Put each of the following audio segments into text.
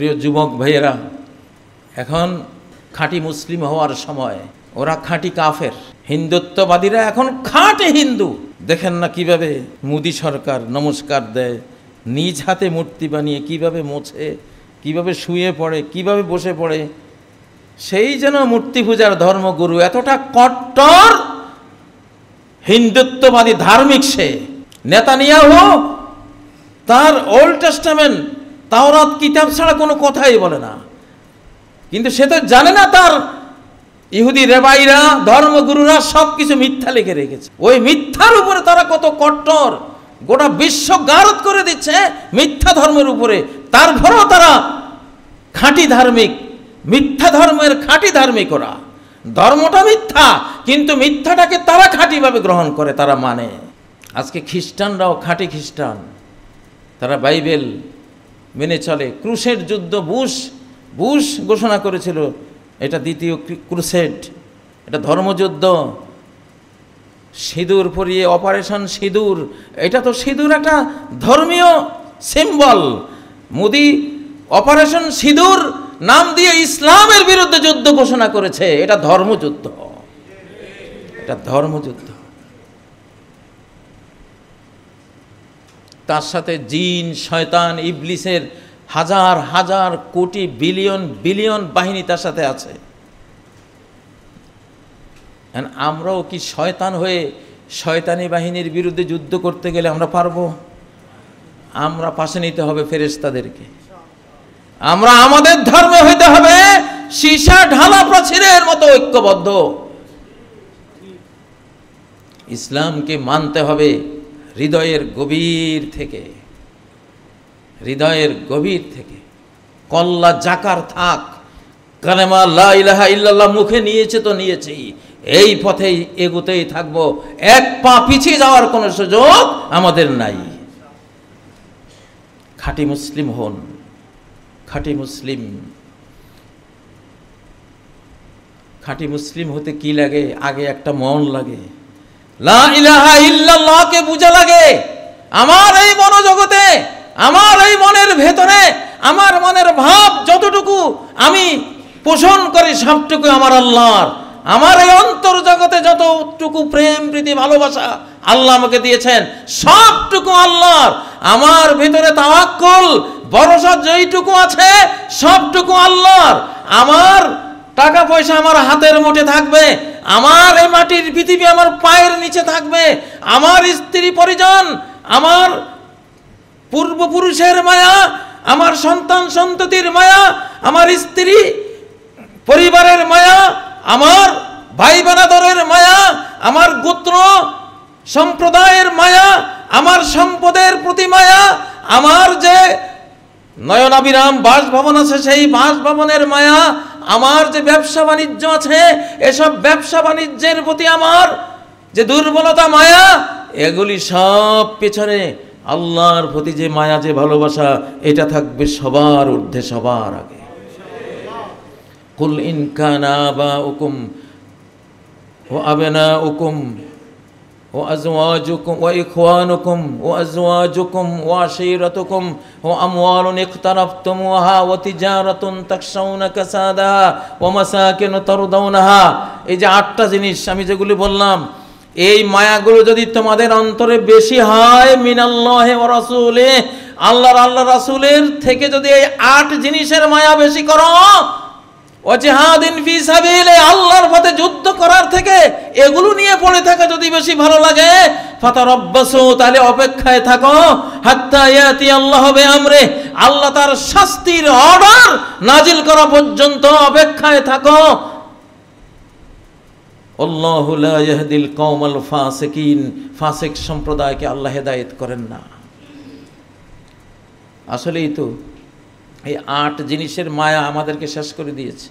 প্রিয় যুবক ভাইয়েরা, এখন খাঁটি মুসলিম হওয়ার সময়। ওরা খাঁটি কাফের। হিন্দুত্ববাদীরা এখন খাঁটি হিন্দু। দেখেন না কিভাবে মোদি সরকার নমস্কার দেয়, নিজ হাতে মূর্তি বানিয়ে কিভাবে মোছে, কিভাবে শুয়ে পড়ে, কিভাবে বসে পড়ে। সেই যেন মূর্তি পূজার ধর্মগুরু, এতটা কট্টর হিন্দুত্ববাদী ধার্মিক সে। নেতানিয়াহু তার ওল্ড টেস্টামেন্ট তাওরাত কিতাব ছাড়া কোনো কথাই বলে না, কিন্তু সে তো জানে না তার ইহুদি রেবাইরা ধর্মগুরুরা সব কিছু মিথ্যা লিখে রেখেছে। ওই মিথ্যার উপরে তারা কত কট্টর, গোটা বিশ্ব গারদ করে দিচ্ছে মিথ্যা ধর্মের উপরে। তারপরেও তারা খাঁটি ধার্মিক, মিথ্যা ধর্মের খাঁটি ধার্মিক। ওরা ধর্মটা মিথ্যা, কিন্তু মিথ্যাটাকে তারা খাঁটিভাবে গ্রহণ করে, তারা মানে। আজকে খ্রিস্টানরাও খাঁটি খ্রিস্টান, তারা বাইবেল মেনে চলে। ক্রুসেড যুদ্ধ বুশ ঘোষণা করেছিল, এটা দ্বিতীয় ক্রুসেড, এটা ধর্মযুদ্ধ। সিঁদুর পরিয়ে অপারেশন সিঁদুর, এটা তো সিঁদুর একটা ধর্মীয় সিম্বল। মোদি অপারেশন সিঁদুর নাম দিয়ে ইসলামের বিরুদ্ধে যুদ্ধ ঘোষণা করেছে। এটা ধর্মযুদ্ধ, এটা ধর্মযুদ্ধ। তার সাথে জিন, শয়তান, ইবলিসের হাজার হাজার কোটি বিলিয়ন বিলিয়ন বাহিনী তার সাথে আছে। আমরাও কি শয়তান হয়ে শয়তানি বাহিনীর বিরুদ্ধে যুদ্ধ করতে গেলে আমরা পারবো? আমরা পাশে নিতে হবে ফেরেশতাদেরকে। আমরা আমাদের ধর্মে হইতে হবে সীসা ঢালা প্রাচীরের মতো ঐক্যবদ্ধ। ইসলামকে মানতে হবে হৃদয়ের গভীর থেকে, হৃদয়ের গভীর থেকে। কল্লা জাকার থাক, কালেমা লা ইলাহা ইল্লাল্লাহ মুখে নিয়েছে তো নিয়েছেই, এই পথেই এগোতেই থাকবো। এক পা পিছিয়ে যাওয়ার কোনো সুযোগ আমাদের নাই। খাঁটি মুসলিম হন, খাঁটি মুসলিম। খাঁটি মুসলিম হতে কি লাগে? আগে একটা মন লাগে, লা ইলাহা ইল্লাল্লাহকে বুঝা লাগে। আমার এই মনোজগতে, আমার এই মনের ভেতরে, আমার মনের ভাব যতটুকু আমি পোষণ করি সবটুকু আমার আল্লাহর। আমার এই অন্তর জগতে যতটুকু প্রেম, প্রীতি, ভালোবাসা আল্লাহ আমাকে দিয়েছেন সবটুকু আল্লাহর। আমার ভিতরে তাওয়াক্কুল, ভরসা যেইটুকু আছে সবটুকু আল্লাহর। আমার টাকা পয়সা আমার হাতের মুঠে থাকবে, আমার এই মাটির পৃথিবী আমার পায়ের নিচে থাকবে, আমার স্ত্রী পরিজন, আমার পূর্বপুরুষের মায়া, আমার সন্তান সন্ততির মায়া, আমার স্ত্রী পরিবারের মায়া, আমার ভাই বোনাদের মায়া, আমার গোত্র সম্প্রদায়ের মায়া, আমার সম্পদের প্রতি মায়া, আমার যে নয়নাবিরাম বাসভবন আছে সেই বাসভবনের মায়া, আমার যে ব্যবসা বাণিজ্য আছে এসব ব্যবসা বাণিজ্যের প্রতি আমার যে দুর্বলতা, মায়া, এগুলি সব পেছনে আল্লাহর প্রতি যে মায়া, যে ভালোবাসা, এটা থাকবে সবার ঊর্ধ্বে, সবার আগে। কুল ইন কানা আবাউকুম ওয়া আবনাউকুম ওয়া আজওয়াজুকুম ওয়া ইখওয়ানুকুম ওয়া আজওয়াজুকুম ওয়া আশীরাতুকুম ওয়া আমওয়ালুন ইকতারাফতুমুহা ওয়া তিজারাতুন তাখশাউনা কাসাদাহা ওয়া মাসাকিনু তারদাউনাহা। এই যে 8টা জিনিস আমি যেগুলি বললাম, এই মায়াগুলো যদি তোমাদের অন্তরে বেশি হয়, মিনাল্লাহি ওয়া রাসূলিহি, আল্লাহ রাসূলের থেকে যদি এই 8 জিনিসের মায়া বেশি করো, ও জিহাদিন ফি সাবিলে, আল্লাহর পথে যুদ্ধ করার থেকে এগুলো নিয়ে পড়ে থাকা যদি বেশি ভালো লাগে, ফাতারাব্বাসু, তাহলে অপেক্ষায় থাকো, হাত্তা ইয়াতি আল্লাহু বিআমরি, আল্লাহ তার শাস্তির অর্ডার নাজিল করা পর্যন্ত অপেক্ষায় থাকো। আল্লাহু লা ইয়াহদিল কওমাল ফাসিকিন, ফাসিক সম্প্রদায়কে আল্লাহ হেদায়েত করেন না। আসলেই তো এই 8 জিনিসের মায়া আমাদেরকে শেষ করে দিয়েছে।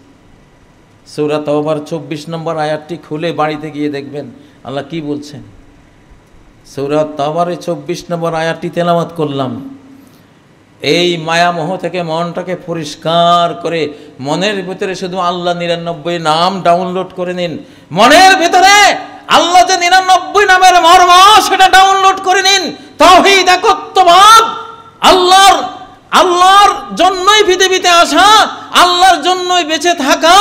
সূরা তাওবার 24 নম্বর আয়াতটি খুলে বাড়িতে গিয়ে দেখবেন আল্লাহ কি বলছেন। সূরা তাওবারে 24 নম্বর আয়াতটি তেলাওয়াত করলাম। এই মায়ামোহ থেকে মনটাকে পরিষ্কার করে মনের ভিতরে শুধু আল্লাহ 99 নাম ডাউনলোড করে নিন। মনের ভিতরে আল্লাহ যে 99 নামের মর্ম সেটা ডাউনলোড করে নিন। তাওহীদ, একত্ববাদ, আল্লাহর আল্লাহর জন্যই পৃথিবীতে আসা, আল্লাহর জন্যই বেঁচে থাকা,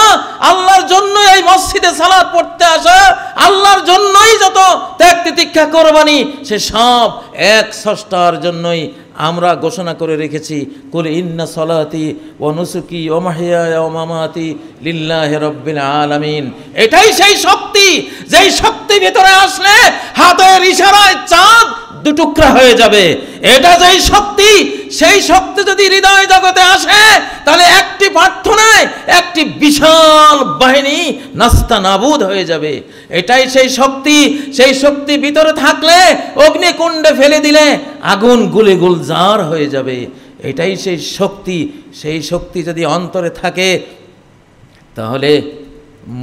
আল্লাহর জন্যই এই মসজিদে সালাত পড়তে আসা, আল্লাহর জন্যই যত ত্যাগ তিতিক্ষা কোরবানি, সে সব এক স্রষ্টার জন্যই আমরা ঘোষণা করে রেখেছি, কুল ইন্না সলাতি ওয়া নুসুকি ওয়া মাহইয়ায়া ওয়া মামাতি লিল্লাহি রাব্বিল আলামিন। এটাই সেই শক্তি, যেই শক্তি ভিতরে আসলে হাতের ইশারায় চাঁদ দুটুকরা হয়ে যাবে। এটা যেই শক্তি, সেই শক্তি যদি হৃদয় জগতে আসে, তাহলে একটি প্রার্থনায় একটি বিশাল বাহিনী নাস্তানাবুদ হয়ে যাবে। এটাই সেই শক্তি। সেই শক্তি ভিতরে থাকলে অগ্নিকুণ্ডে ফেলে দিলে আগুন গুলে গুলজার হয়ে যাবে। এটাই সেই শক্তি। সেই শক্তি যদি অন্তরে থাকে, তাহলে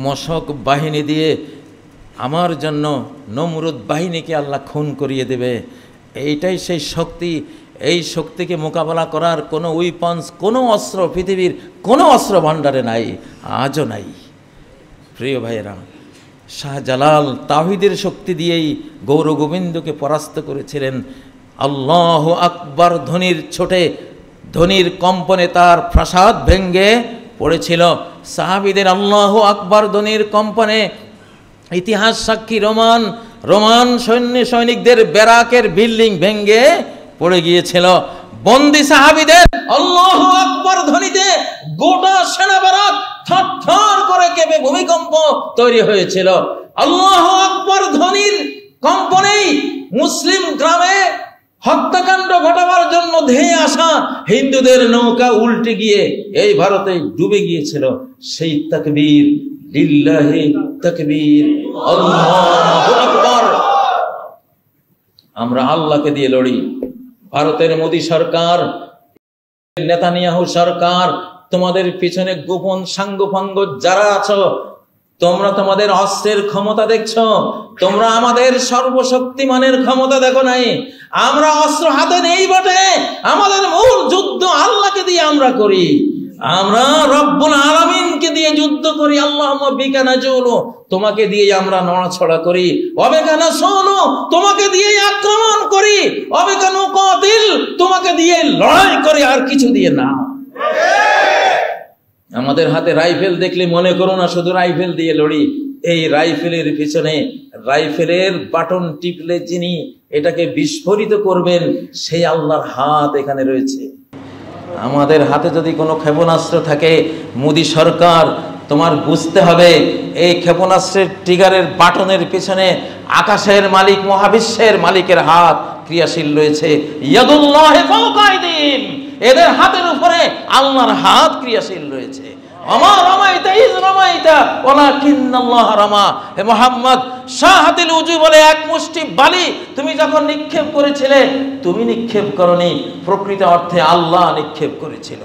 মশক বাহিনী দিয়ে আমার জন্য নমরুদ বাহিনীকে আল্লাহ খুন করিয়ে দেবে। এইটাই সেই শক্তি। এই শক্তিকে মোকাবেলা করার কোনো উইপন্স, কোনো অস্ত্র পৃথিবীর কোনো অস্ত্র ভাণ্ডারে নাই, আজও নাই। প্রিয় ভাইয়েরা, শাহজালাল তাওহীদের শক্তি দিয়েই গৌর গোবিন্দকে পরাস্ত করেছিলেন। আল্লাহু আকবার ধ্বনির ছোটে, ধ্বনির কম্পনে তার প্রাসাদ ভেঙ্গে পড়েছিল। সাহাবীদের আল্লাহু আকবার ধ্বনির কম্পনে ইতিহাস সাক্ষী রোমান সৈনিকদের ব্যারাকের বিল্ডিং ভেঙ্গে পড়ে গিয়েছিল। বন্দী সাহাবীদের আল্লাহু আকবার ধ্বনিতে গোটা সেনা ব্যারাক থরথর করে কেঁপে ভূমিকম্প তৈরি হয়েছিল। আল্লাহু আকবার ধ্বনির কম্পনেই মুসলিম গ্রামে হত্যাকাণ্ড ঘটাবার জন্য ধেয়ে আসা হিন্দুদের নৌকা উল্টে গিয়ে এই ভারতে ডুবে গিয়েছিল। সেই তাকবীর, লিল্লাহি তাকবীর, আল্লাহু আকবার। আমরা আল্লাহকে দিয়ে লড়ি। ভারতের মোদী সরকার, নেতানিয়াহু সরকার, তোমাদের পিছনে গোপন সাঙ্গপাঙ্গ যারা আছো, তোমরা তোমাদের অস্ত্রের ক্ষমতা দেখছো, তোমরা আমাদের সর্বশক্তিমানের ক্ষমতা দেখো নাই। আমরা অস্ত্র হাতে নেই বটে, আমাদের মূল যুদ্ধ আল্লাহকে দিয়ে আমরা করি। আমরা রব্বুল আলামিনকে দিয়ে যুদ্ধ করি। আল্লাহুম্মা বিকা নাজুলু, তোমাকে দিয়ে আমরা নড়াছড়া করি। ওয়াবিকা নাসুলু, তোমাকে দিয়ে আক্রমণ করি। ওয়াবিকা নুকাতিল, তোমাকে দিয়ে লড়াই করি, আর কিছু দিয়ে না। আমাদের হাতে রাইফেল দেখলে মনে করো না শুধু রাইফেল দিয়ে লড়ি। এই রাইফেলের পিছনে, রাইফেলের বাটন টিপলে যিনি এটাকে বিস্ফোরিত করবেন, সেই আল্লাহর হাত এখানে রয়েছে। আমাদের হাতে যদি কোনো ক্ষেপণাস্ত্র থাকে, মোদী সরকার, তোমার বুঝতে হবে এই ক্ষেপণাস্ত্রের ট্রিগারের বাটনের পিছনে আকাশের মালিক, মহাবিশ্বের মালিকের হাত ক্রিয়াশীল রয়েছে। ইয়াদুল্লাহি ফাওকা আইদিহিম, এদের হাতের উপরে আল্লাহর হাত ক্রিয়াশীল রয়েছে। আমা রামাইতা ইজ রামাইতা ওয়ালাকিন্নাল্লাহ রামা। হে মুহাম্মদ, শাহাতিল উজু বলে এক মুষ্টি বালি তুমি যখন নিক্ষেপ করেছিলে, তুমি নিক্ষেপ করনি, প্রকৃত অর্থে আল্লাহ নিক্ষেপ করেছিল।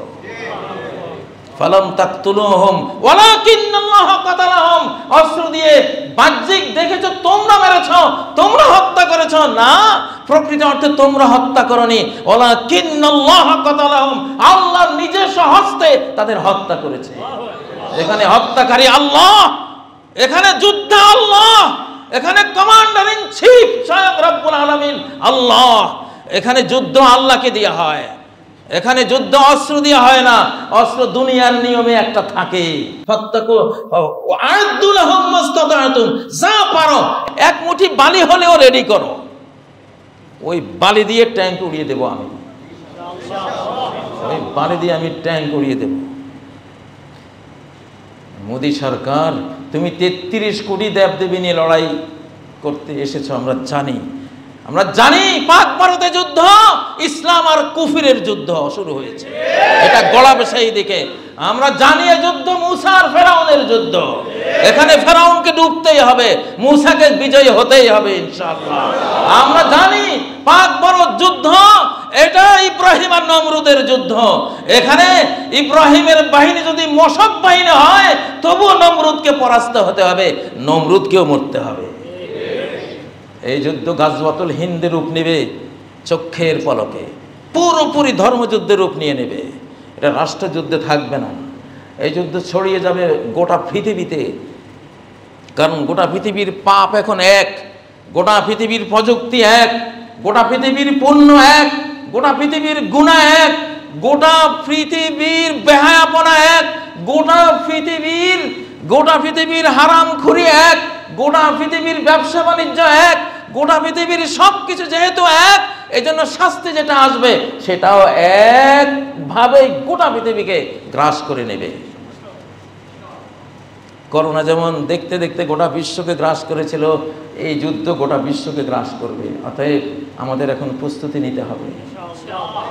ফালাম তাকতুলুহুম ওয়ালাকিন্নাল্লাহ কাতালাহুম, অস্ত্র দিয়ে বাহ্যিক দেখেছো তোমরা মেরেছো, তোমরা হত্যা করেছো, না, প্রকৃত অর্থে তোমরা হত্যা করনি। ওয়ালাকিন্নাল্লাহ কাতালাহুম, আল্লাহ নিজস্ব হস্তে তাদের হত্যা করেছে। এখানে হত্যাকারী আল্লাহ, এখানে যুদ্ধ আল্লাহ, এখানে কমান্ডার ইন চিফ স্বয়ং রব্বুল আলামিন আল্লাহ। এখানে যুদ্ধ আল্লাহকে দেয়া হয়, এখানে যুদ্ধ অস্ত্র দিয়ে হয় না। অস্ত্র দুনিয়ার নিয়মে একটা থাকে, যা পারো এক মুঠি বালি হলেও রেডি করো, ওই বালি দিয়ে ট্যাঙ্ক উড়িয়ে দেবো আমি, ওই বালি দিয়ে আমি ট্যাঙ্ক উড়িয়ে দেব। মোদী সরকার, তুমি 33 কোটি দেবদেবী নিয়ে লড়াই করতে এসেছো, আমরা জানি। আমরা জানি পাক ভারতে যুদ্ধ, ইসলাম আর কুফরের যুদ্ধ শুরু হয়েছে, এটা গড়াবে সেই দিকে। আমরা জানি এই যুদ্ধ মুসা আর ফেরাউনের যুদ্ধ। এখানে ফেরাউনকে ডুবতেই হবে, মুসাকে বিজয়ী হতেই হবে ইনশাআল্লাহ। আমরা জানি পাক ভারত যুদ্ধ, এটা ইব্রাহিম আর নমরুদের যুদ্ধ। এখানে ইব্রাহিমের বাহিনী যদি মশক বাহিনী হয়, তবুও নমরুদকে পরাস্ত হতে হবে, নমরুদকেও মরতে হবে। এই যুদ্ধ গাজওয়াতুল হিন্দের রূপ নেবে চক্ষের পলকে, পুরোপুরি ধর্মযুদ্ধের রূপ নিয়ে নেবে। এটা রাষ্ট্রযুদ্ধে থাকবে না, এই যুদ্ধ ছড়িয়ে যাবে গোটা পৃথিবীতে। কারণ গোটা পৃথিবীর পাপ এখন এক, গোটা পৃথিবীর প্রযুক্তি এক, গোটা পৃথিবীর পুণ্য এক, গোটা পৃথিবীর গুনাহ এক। গোটা পৃথিবীর বেহায়াপনা এক, গোটা পৃথিবীর হারামখুরি এক, গোটা পৃথিবীর ব্যবসা বাণিজ্য এক, গোটা পৃথিবীর সবকিছু যেহেতু এক, এই জন্য শাস্তি যেটা আসবে সেটাও একভাবেই গোটা পৃথিবীকে গ্রাস করে নেবে। করোনা যেমন দেখতে দেখতে গোটা বিশ্বকে গ্রাস করেছিল, এই যুদ্ধ গোটা বিশ্বকে গ্রাস করবে। অতএব আমাদের এখন প্রস্তুতি নিতে হবে,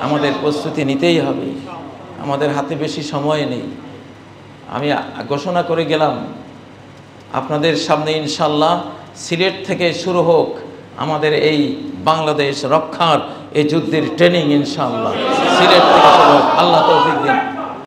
আমাদের প্রস্তুতি নিতেই হবে। আমাদের হাতে বেশি সময় নেই। আমি ঘোষণা করে গেলাম আপনাদের সামনে, ইনশাল্লাহ সিলেট থেকে শুরু হোক আমাদের এই বাংলাদেশ রক্ষার এই যুদ্ধের ট্রেনিং। ইনশাল্লাহ সিলেট থেকে শুরু হোক। আল্লাহ তৌফিক দিন।